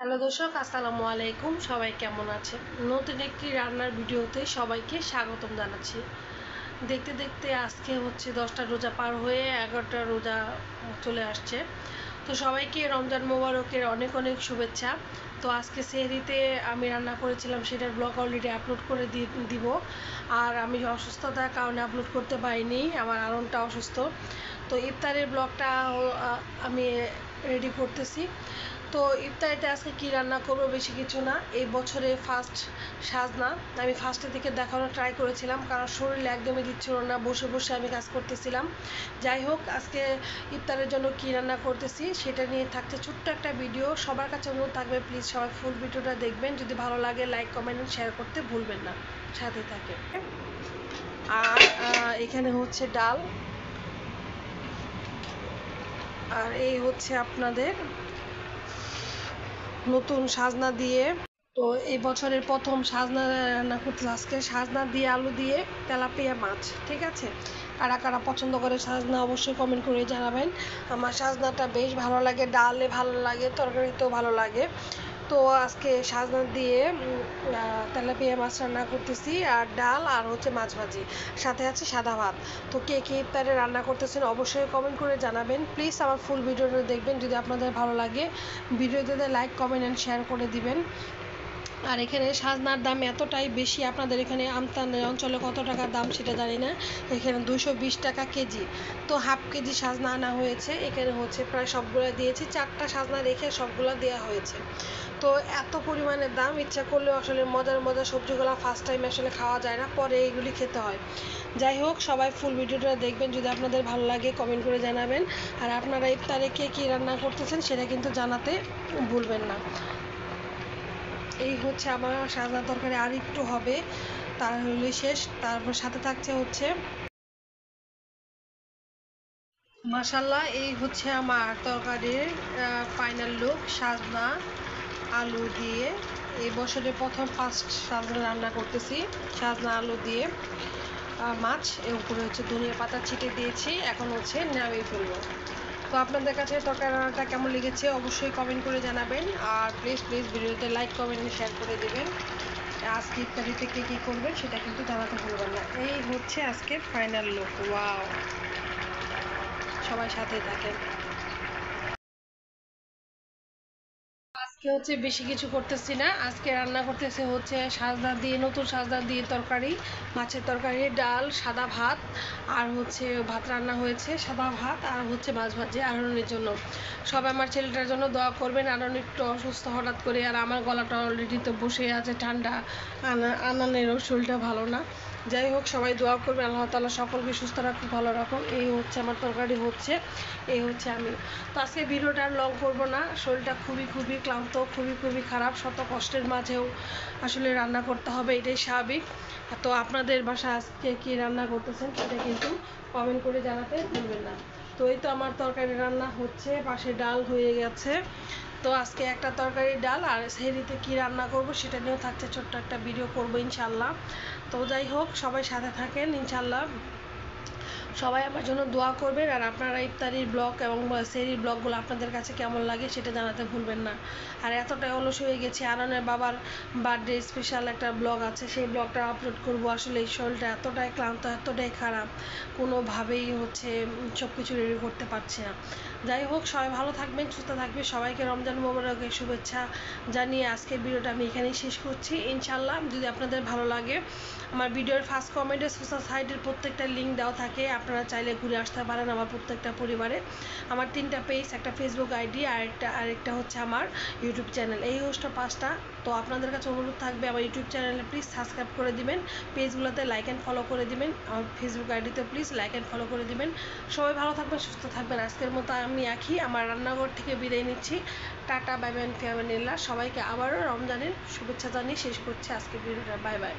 Hello দর্শক, আসসালামু আলাইকুম। সবাই কেমন আছেন? নতুন একটি রান্নার ভিডিওতে সবাইকে স্বাগতম জানাচ্ছি। দেখতে দেখতে আজকে হচ্ছে 10টা রোজা পার হয়ে 11টা রোজা চলে আসছে। তো সবাইকে রমজান মোবারকের অনেক অনেক শুভেচ্ছা। তো আজকে সেহরিতে আমি রান্না করেছিলাম, সেটার ব্লগ অলরেডি আপলোড করে দিব। আর আমি অসুস্থতার কারণে আপলোড করতে পারিনি, আমার আরনটা অসুস্থ। তো ইফতারের ব্লগটা আমি রেডি করতেছি। তো ইফতারিতে আজকে কি রান্না করবো, বেশি কিছু না। এই বছরে ফার্স্ট সাজনা। আমি ফার্স্টের দিকে দেখানোর ট্রাই করেছিলাম, কারণ শরীরে একদমই দিচ্ছিল না, বসে বসে আমি কাজ করতেছিলাম। যাই হোক, আজকে ইফতারের জন্য কি রান্না করতেছি সেটা নিয়ে থাকছে ছোট্ট একটা ভিডিও। সবার কাছে অনুরোধ থাকবে, প্লিজ সবাই ফুল ভিডিওটা দেখবেন। যদি ভালো লাগে লাইক কমেন্ট শেয়ার করতে ভুলবেন না, সাথে থাকে। আর এখানে হচ্ছে ডাল, আর এই হচ্ছে আপনাদের নতুন সাজনা দিয়ে। তো এই বছরের প্রথম সাজনা রান্না করতে আজকে সাজনা দিয়ে আলু দিয়ে তেলাপিয়া মাছ। ঠিক আছে, কারা কারা পছন্দ করে সাজনা অবশ্যই কমেন্ট করে জানাবেন। আমার সাজনাটা বেশ ভালো লাগে, ডালে ভালো লাগে, তরকারিতেও ভালো লাগে। তো আজকে সাজনা দিয়ে তেলাপিয়া মাছ রান্না করতেছি, আর ডাল আর হচ্ছে মাছ ভাজি, সাথে আছে সাদা ভাত। তো কে কে ইফতারে রান্না করতেছেন অবশ্যই কমেন্ট করে জানাবেন। প্লিজ আমার ফুল ভিডিওটা দেখবেন। যদি আপনাদের ভালো লাগে ভিডিওতে লাইক কমেন্ট অ্যান্ড শেয়ার করে দিবেন। আর এখানে সাজনার দাম এতটাই বেশি, আপনাদের এখানে আমতান অঞ্চলে কত টাকা দাম সেটা জানি না। এখানে 220 টাকা কেজি। তো হাফ কেজি সাজনা আনা হয়েছে। এখানে হচ্ছে প্রায় সবগুলো দিয়েছি, 4টা সাজনা রেখে সবগুলো দেওয়া হয়েছে। তো এত পরিমাণে দাম, ইচ্ছা করলেও আসলে মজার মজার সবজিগুলো ফার্স্ট টাইম আসলে খাওয়া যায় না, পরে এইগুলি খেতে হয়। যাই হোক, সবাই ফুল ভিডিওটা দেখবেন। যদি আপনাদের ভালো লাগে কমেন্ট করে জানাবেন। আর আপনারা ইফতারে কে কী রান্না করতেছেন সেটা কিন্তু জানাতে ভুলবেন না। এই হচ্ছে আমার সাজনা তরকারি, আর একটু হবে, তার হলে শেষ। তারপর সাথে থাকছে হচ্ছে মাশাল্লাহ। এই হচ্ছে আমার তরকারির ফাইনাল লুক, সাজনা আলু দিয়ে। এই বছরের প্রথম ফার্স্ট সাজনা রান্না করতেছি, সাজনা আলু দিয়ে মাছ। এর উপরে হচ্ছে ধনিয়া পাতা ছিটিয়ে দিয়েছি, এখন হচ্ছে নামিয়ে ফেলবো। তো আপনাদের কাছে তরকারি রান্নাটা কেমন লেগেছে অবশ্যই কমেন্ট করে জানাবেন। আর প্লিজ প্লিজ ভিডিওতে লাইক কমেন্ট শেয়ার করে দেবেন। আজকে ইফতারিতে কে কী করবেন সেটা কিন্তু জানাতে ভুলবেন না। এই হচ্ছে আজকের ফাইনাল লুক। ওয়াও, সবাই সাথে থাকেন। আজকে হচ্ছে বেশি কিছু করতেছি না, আজকে রান্না করতেছি হচ্ছে সাজনা দিয়ে, নতুন সাজনা দিয়ে তরকারি, মাছের তরকারি, ডাল, সাদা ভাত। আর হচ্ছে ভাত রান্না হয়েছে, সাদা ভাত, আর হচ্ছে মাছ ভাজি আরনের জন্য। সবাই আমার ছেলেটার জন্য দোয়া করবেন। আরন একটু অসুস্থ হঠাৎ করে, আর আমার গলাটা অলরেডি তো বসে আছে ঠান্ডা। আনানেরও শরীরটা ভালো না। যাই হোক, সবাই দোয়া করবেন, আল্লাহ তাআলা সকলকে সুস্থ রাখুন, ভালো রাখুন। এই হচ্ছে আমার তরকারি হচ্ছে, এই হচ্ছে আমি। তো আজকে ভিডিওটা আর লং করবো না, শরীরটা খুবই খুবই ক্লান্ত, খুবই খুবই খারাপ। শত কষ্টের মাঝেও আসলে রান্না করতে হবে, এটাই স্বাভাবিক। তো আপনাদের বাসায় আজকে কী রান্না করতেছেন সেটা কিন্তু কমেন্ট করে জানাতে ভুলবেন না। তো এই তো আমার তরকারি রান্না হচ্ছে, পাশে ডাল হয়ে গেছে। তো আজকে একটা তরকারি, ডাল, আর সেহরিতে কী রান্না করব সেটা নিয়েও থাকছে ছোট্ট একটা ভিডিও করবো ইনশাল্লাহ। তো যাই হোক, সবাই সাথে থাকেন ইনশাল্লাহ। সবাই আমার জন্য দোয়া করবেন। আর আপনারা ইফতারির ব্লগ এবং সেহরির ব্লগগুলো আপনাদের কাছে কেমন লাগে সেটা জানাতে ভুলবেন না। আর এতটাই অলস হয়ে গেছি, আননের বাবার বার্থডে স্পেশাল একটা ব্লগ আছে, সেই ব্লগটা আপলোড করব। আসলে এই শরীরটা এতটাই ক্লান্ত, এতটাই খারাপ, কোনোভাবেই হচ্ছে সব কিছু রেডি করতে পারছি না। যাই হোক, সবাই ভালো থাকবেন, সুস্থ থাকবেন। সবাইকে রমজান মোবারকের শুভেচ্ছা জানিয়ে আজকের ভিডিওটা আমি এখানেই শেষ করছি ইনশাল্লাহ। যদি আপনাদের ভালো লাগে, আমার ভিডিওর ফার্স্ট কমেন্টে সোশ্যাল সাইটের প্রত্যেকটা লিঙ্ক দেওয়া থাকে, আপনারা চাইলে ঘুরে আসতে পারেন আমার প্রত্যেকটা পরিবারে। আমার 3টা পেজ, একটা ফেসবুক আইডি, আরেকটা হচ্ছে আমার ইউটিউব চ্যানেল, এই হচ্ছে 5টা। তো আপনাদের কাছে অনুরোধ থাকবে আমার ইউটিউব চ্যানেলে প্লিজ সাবস্ক্রাইব করে দিবেন, পেজগুলোতে লাইক অ্যান্ড ফলো করে দিবেন, আমার ফেসবুক আইডিতে প্লিজ লাইক অ্যান্ড ফলো করে দিবেন। সবাই ভালো থাকবেন, সুস্থ থাকবেন। আজকের মতো আমি আমার রান্নাঘর থেকে বিদায় নিচ্ছি। টাটা, বাই বাই, ফিয়ামানিল্লাহ। সবাইকে আবারও রমজানের শুভেচ্ছা জানিয়ে শেষ করছি আজকের ভিডিওটা। Bye by.